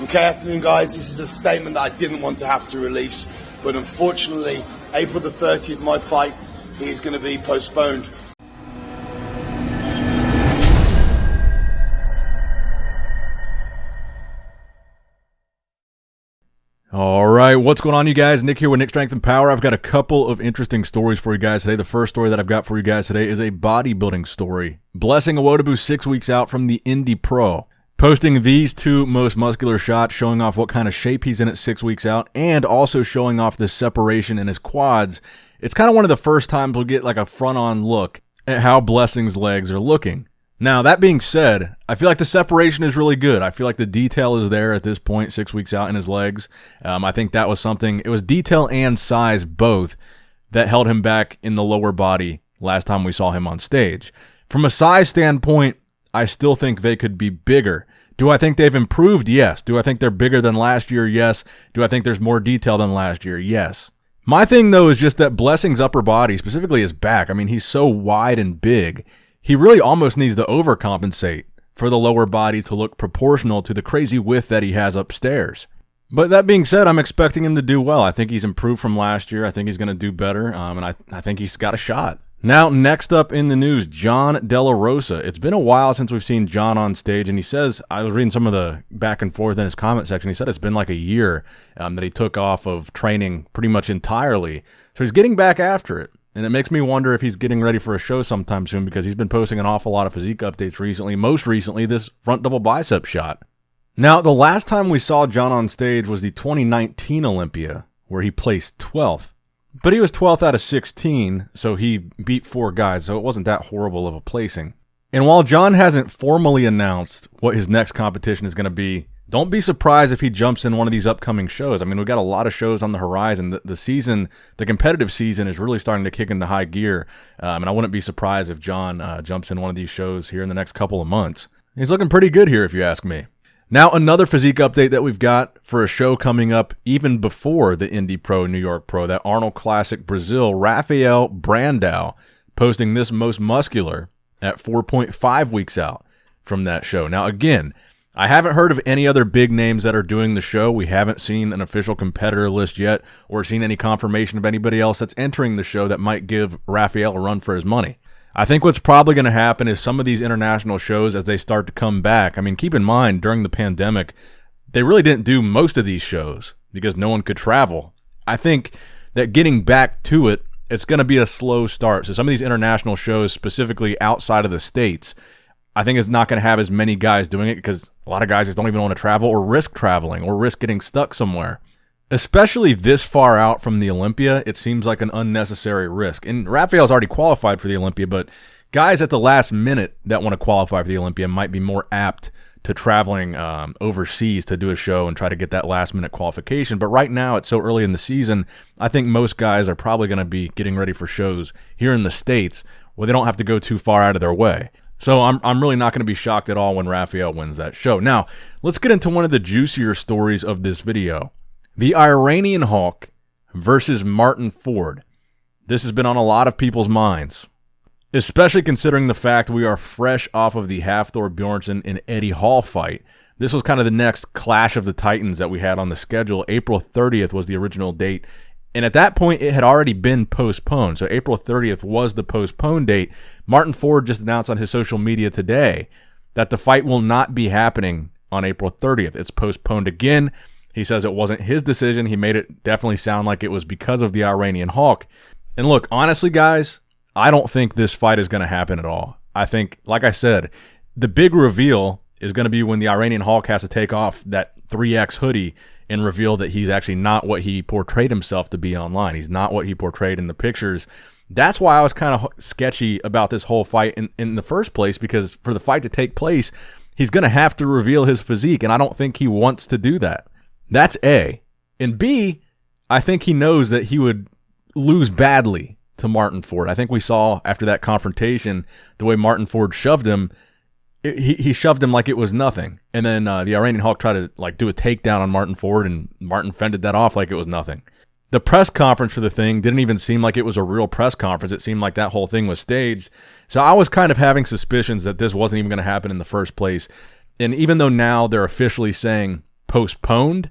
Okay, afternoon guys, this is a statement that I didn't want to have to release, but unfortunately, April the 30th, my fight is going to be postponed. All right, what's going on, you guys? Nick here with Nick Strength and Power. I've got a couple of interesting stories for you guys today. The first story that I've got for you guys today is a bodybuilding story. Blessing Awodibu 6 weeks out from the Indie Pro. Posting these two most muscular shots, showing off what kind of shape he's in at 6 weeks out, and also showing off the separation in his quads. It's kind of one of the first times we'll get like a front-on look at how Blessing's legs are looking. Now, that being said, I feel like the separation is really good. I feel like the detail is there at this point, 6 weeks out in his legs. I think that was something, it was detail and size both that held him back in the lower body last time we saw him on stage. From a size standpoint, I still think they could be bigger. Do I think they've improved? Yes. Do I think they're bigger than last year? Yes. Do I think there's more detail than last year? Yes. My thing, though, is just that Blessing's upper body, specifically his back, I mean, he's so wide and big. He really almost needs to overcompensate for the lower body to look proportional to the crazy width that he has upstairs. But that being said, I'm expecting him to do well. I think he's improved from last year. I think he's going to do better, and I think he's got a shot. Now, next up in the news, John De La Rosa. It's been a while since we've seen John on stage, and he says, I was reading some of the back and forth in his comment section, he said it's been like a year that he took off of training pretty much entirely. So he's getting back after it, and it makes me wonder if he's getting ready for a show sometime soon because he's been posting an awful lot of physique updates recently, most recently this front double bicep shot. Now, the last time we saw John on stage was the 2019 Olympia, where he placed 12th. But he was 12th out of 16, so he beat 4 guys, so it wasn't that horrible of a placing. And while John hasn't formally announced what his next competition is going to be, don't be surprised if he jumps in one of these upcoming shows. I mean, we've got a lot of shows on the horizon. The season, the competitive season is really starting to kick into high gear, and I wouldn't be surprised if John jumps in one of these shows here in the next couple of months. He's looking pretty good here, if you ask me. Now, another physique update that we've got for a show coming up even before the Indie Pro, New York Pro, that Arnold Classic Brazil, Rafael Brandao, posting this most muscular at 4.5 weeks out from that show. Now, again, I haven't heard of any other big names that are doing the show. We haven't seen an official competitor list yet or seen any confirmation of anybody else that's entering the show that might give Rafael a run for his money. I think what's probably going to happen is some of these international shows, as they start to come back, I mean, keep in mind, during the pandemic, they really didn't do most of these shows because no one could travel. I think that getting back to it, it's going to be a slow start. So some of these international shows, specifically outside of the States, I think it's not going to have as many guys doing it because a lot of guys just don't even want to travel or risk traveling or risk getting stuck somewhere. Especially this far out from the Olympia, it seems like an unnecessary risk. And Rafael's already qualified for the Olympia, but guys at the last minute that want to qualify for the Olympia might be more apt to traveling overseas to do a show and try to get that last minute qualification. But right now, it's so early in the season, I think most guys are probably going to be getting ready for shows here in the States where they don't have to go too far out of their way. So I'm really not going to be shocked at all when Rafael wins that show. Now, let's get into one of the juicier stories of this video. The Iranian Hulk versus Martyn Ford. This has been on a lot of people's minds, especially considering the fact we are fresh off of the Hafthor Bjornsson and Eddie Hall fight. This was kind of the next clash of the titans that we had on the schedule. April 30th was the original date, and at that point it had already been postponed. So April 30th was the postponed date. Martyn Ford just announced on his social media today that the fight will not be happening on April 30th. It's postponed again. He says it wasn't his decision. He made it definitely sound like it was because of the Iranian Hulk. And look, honestly, guys, I don't think this fight is going to happen at all. I think, like I said, the big reveal is going to be when the Iranian Hulk has to take off that 3X hoodie and reveal that he's actually not what he portrayed himself to be online. He's not what he portrayed in the pictures. That's why I was kind of sketchy about this whole fight in the first place, because for the fight to take place, he's going to have to reveal his physique, and I don't think he wants to do that. That's A. And B, I think he knows that he would lose badly to Martyn Ford. I think we saw after that confrontation, the way Martyn Ford shoved him, he shoved him like it was nothing. And then the Iranian Hulk tried to do a takedown on Martyn Ford, and Martyn fended that off like it was nothing. The press conference for the thing didn't even seem like it was a real press conference. It seemed like that whole thing was staged. So I was kind of having suspicions that this wasn't even going to happen in the first place. And even though now they're officially saying postponed,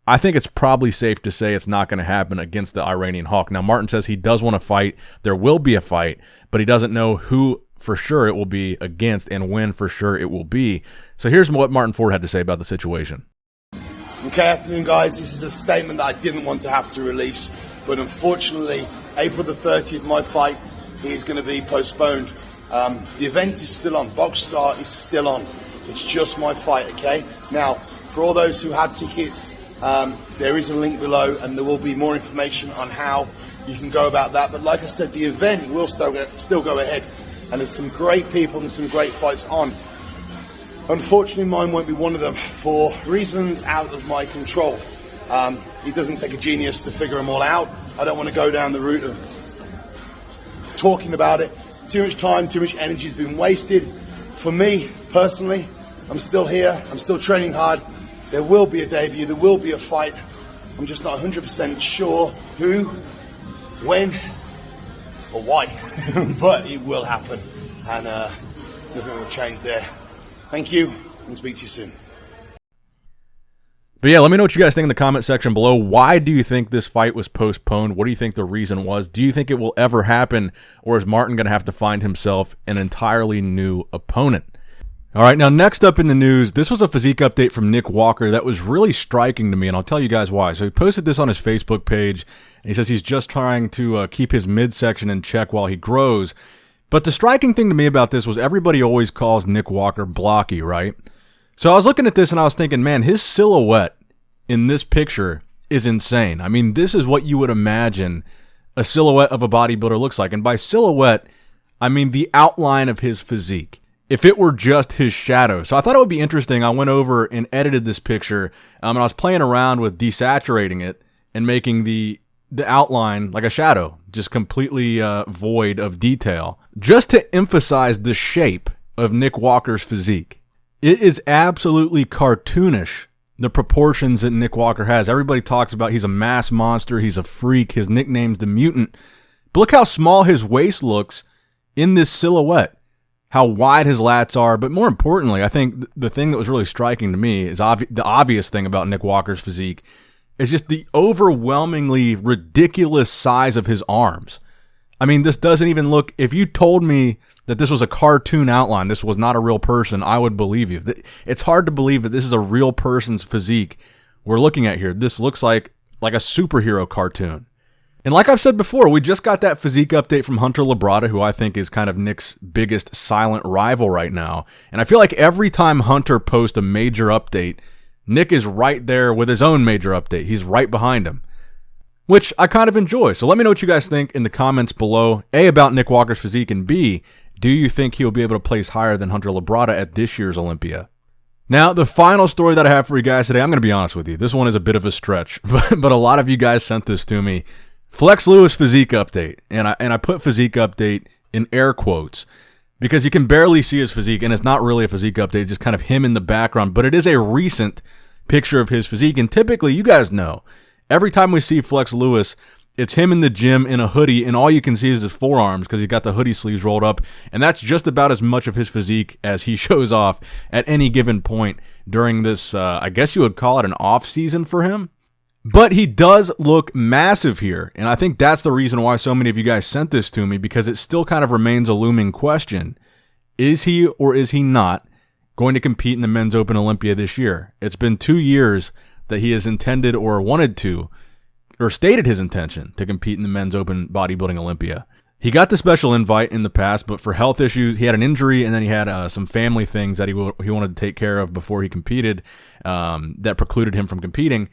I think it's probably safe to say it's not going to happen against the Iranian Hawk. Now, Martyn says he does want to fight. There will be a fight, but he doesn't know who for sure it will be against and when for sure it will be. So here's what Martyn Ford had to say about the situation. Okay, afternoon, guys. This is a statement that I didn't want to have to release, but unfortunately, April the 30th, my fight is going to be postponed. The event is still on. Box Start is still on. It's just my fight, okay? Now, for all those who have tickets, there is a link below, and there will be more information on how you can go about that. But like I said, the event will still go ahead, and there's some great people and some great fights on. Unfortunately, mine won't be one of them for reasons out of my control. It doesn't take a genius to figure them all out. I don't want to go down the route of talking about it. Too much time, too much energy has been wasted. For me, personally, I'm still here. I'm still training hard. There will be a debut. There will be a fight. I'm just not 100% sure who, when, or why. But it will happen. And nothing will change there. Thank you, and speak to you soon. But yeah, let me know what you guys think in the comment section below. Why do you think this fight was postponed? What do you think the reason was? Do you think it will ever happen, or is Martyn going to have to find himself an entirely new opponent? All right, now next up in the news, this was a physique update from Nick Walker that was really striking to me, and I'll tell you guys why. So he posted this on his Facebook page, and he says he's just trying to keep his midsection in check while he grows. But the striking thing to me about this was everybody always calls Nick Walker blocky, right? So I was looking at this and I was thinking, man, his silhouette in this picture is insane. I mean, this is what you would imagine a silhouette of a bodybuilder looks like. And by silhouette, I mean the outline of his physique. If it were just his shadow. So I thought it would be interesting. I went over and edited this picture, and I was playing around with desaturating it and making the outline like a shadow, just completely void of detail, just to emphasize the shape of Nick Walker's physique. It is absolutely cartoonish, the proportions that Nick Walker has. Everybody talks about he's a mass monster, he's a freak, his nickname's the Mutant. But look how small his waist looks in this silhouette, how wide his lats are. But more importantly, I think the thing that was really striking to me is the obvious thing about Nick Walker's physique is just the overwhelmingly ridiculous size of his arms. I mean, this doesn't even look, if you told me that this was a cartoon outline, this was not a real person, I would believe you. It's hard to believe that this is a real person's physique we're looking at here. This looks like a superhero cartoon. And like I've said before, we just got that physique update from Hunter Labrada, who I think is kind of Nick's biggest silent rival right now. And I feel like every time Hunter posts a major update, Nick is right there with his own major update. He's right behind him, which I kind of enjoy. So let me know what you guys think in the comments below. A, about Nick Walker's physique, and B, do you think he'll be able to place higher than Hunter Labrada at this year's Olympia? Now, the final story that I have for you guys today, I'm going to be honest with you. This one is a bit of a stretch, but a lot of you guys sent this to me. Flex Lewis physique update, and I put physique update in air quotes because you can barely see his physique, and it's not really a physique update, it's just kind of him in the background, but it is a recent picture of his physique. And typically, you guys know, every time we see Flex Lewis, it's him in the gym in a hoodie, and all you can see is his forearms because he's got the hoodie sleeves rolled up, and that's just about as much of his physique as he shows off at any given point during this, I guess you would call it an off season for him. But he does look massive here, and I think that's the reason why so many of you guys sent this to me, because it still kind of remains a looming question. Is he or is he not going to compete in the Men's Open Olympia this year? It's been 2 years that he has intended or wanted to, or stated his intention to compete in the Men's Open Bodybuilding Olympia. He got the special invite in the past, but for health issues, he had an injury, and then he had some family things that he wanted to take care of before he competed that precluded him from competing.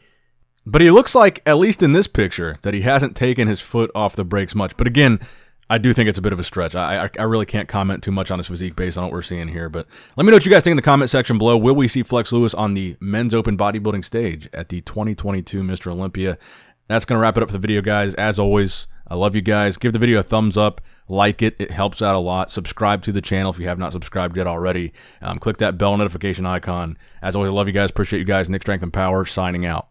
But he looks like, at least in this picture, that he hasn't taken his foot off the brakes much. But again, I do think it's a bit of a stretch. I really can't comment too much on his physique based on what we're seeing here. But let me know what you guys think in the comment section below. Will we see Flex Lewis on the Men's Open Bodybuilding stage at the 2022 Mr. Olympia? That's going to wrap it up for the video, guys. As always, I love you guys. Give the video a thumbs up. Like it. It helps out a lot. Subscribe to the channel if you have not subscribed yet already. Click that bell notification icon. As always, I love you guys. Appreciate you guys. Nick Strength and Power signing out.